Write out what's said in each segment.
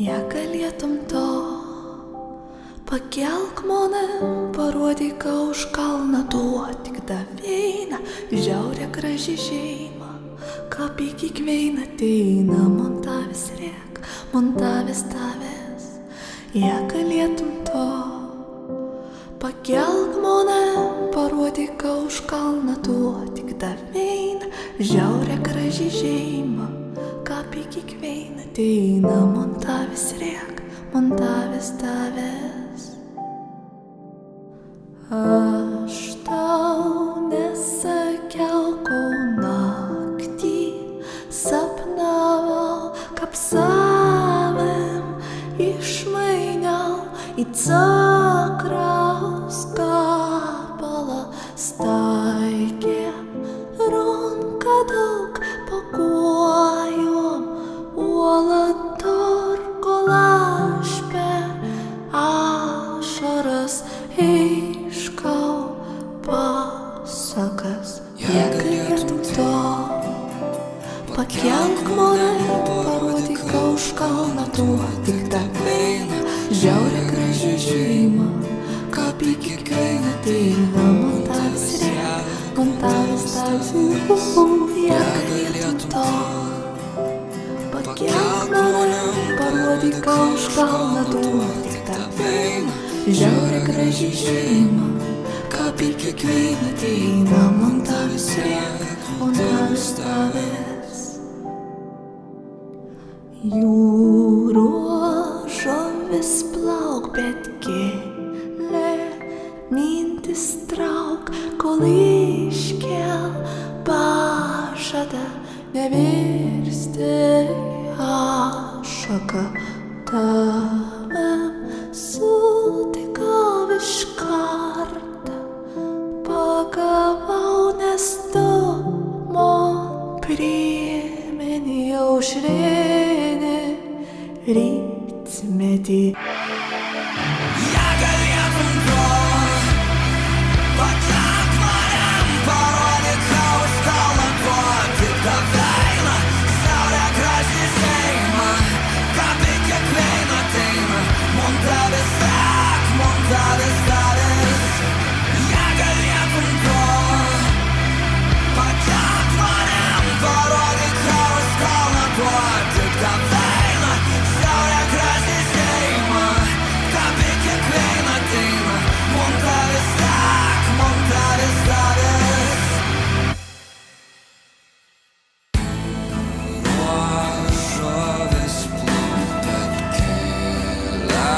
Jei galėtum to, pakelk mane, parodyk, ką už kalną duotik davėina, žiaurė graži šeima, kaip į kiekvieną ateina, man tavęs rėk, man tavęs tavęs. Jei galėtum to, pakelk mane, parodyk, ką už kalną duotik davėina, žiaurė graži šeima, kaip į kiekvieną ateina, man tavęs rėk, man tavęs tavęs. Aš tau nesakiau, kol naktį sapnavau, kaip savim išmainiau į cukraus gabala, staigė ranka daug pakojom, uola kol aš per ašaras iškau pasakas. Jei galėtum to, pakelk mane, parodyk, ką už kalną duotik davėina, žiaurė graži šeima, kaip į kiekvieną ateina, man tavęs rėk, man tavęs tavęs. Jei galėtum to, pakelk mane, parodyk, ką už kalną duotik davėina, žiaurė graži šeima, kaip į kiekvieną ateina, man tavęs rėk, man tavęs tavęs. Jūros žuvis plauk, bet gėlė mintis trauk, kol iškel pažada nevirsti ašaka. Tavim sutikau iš karto, pagavau, nes tu man primeni aušrinį rytmetį. Jei galėtum to, pakelk mane, parodyk, ką už kalną duotik davėina, žiaurė graži šeima, kaip į kiekvieną ateina, man tavęs rėk, man tavęs tavęs. Jei galėtum to, pakelk mane, parodyk, ką už kalną duotik davėina, žiaurė graži šeima, kaip į kiekvieną ateina, man tavęs rėk, man tavęs tavęs. Žuvis plauk, bet keliam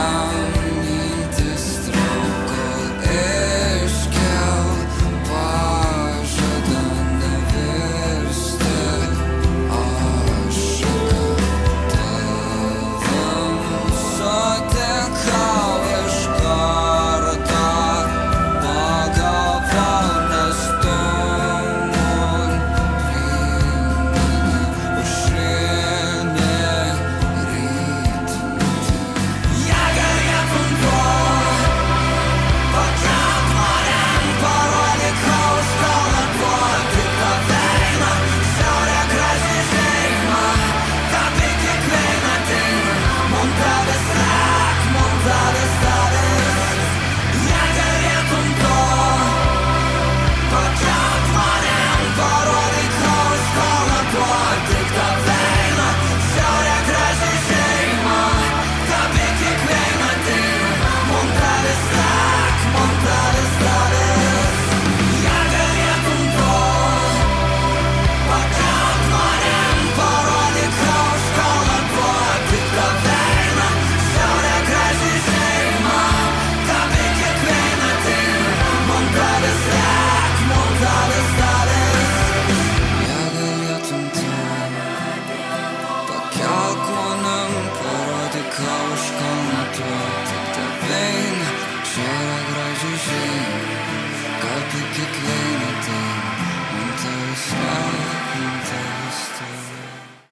mintis trauk, kol iškel pažada nevirsti ašaka. Tavim sutikau iš karto, pagavau, nes tu man primeni aušrinį rytmetį. Jei galėtum to, pakelk mane, parodyk, ką už kalną duotik davėina, žiaurė graži šeima, kaip į kiekvieną ateina, man tavęs rėk, man tavęs tavęs. Jei galėtum to, pakelk mane, parodyk, ką už kalną duotik davėina, žiaurė graži šeima, kaip į kiekvieną ateina, man tavęs rėk, man tavęs tavęs. Jei galėtum to, pakelk mane, parodyk, ką už kalną duotik davėina, žiaurė graži šeima, kaip į kiekvieną ateina, man tavęs rėk, man tavęs tavęs. Jei galėtum to, pakelk mane, parodyk, ką už kalną duotik davėina, žiaurė graži šeima, kaip į kiekvieną ateina, man tavęs rėk.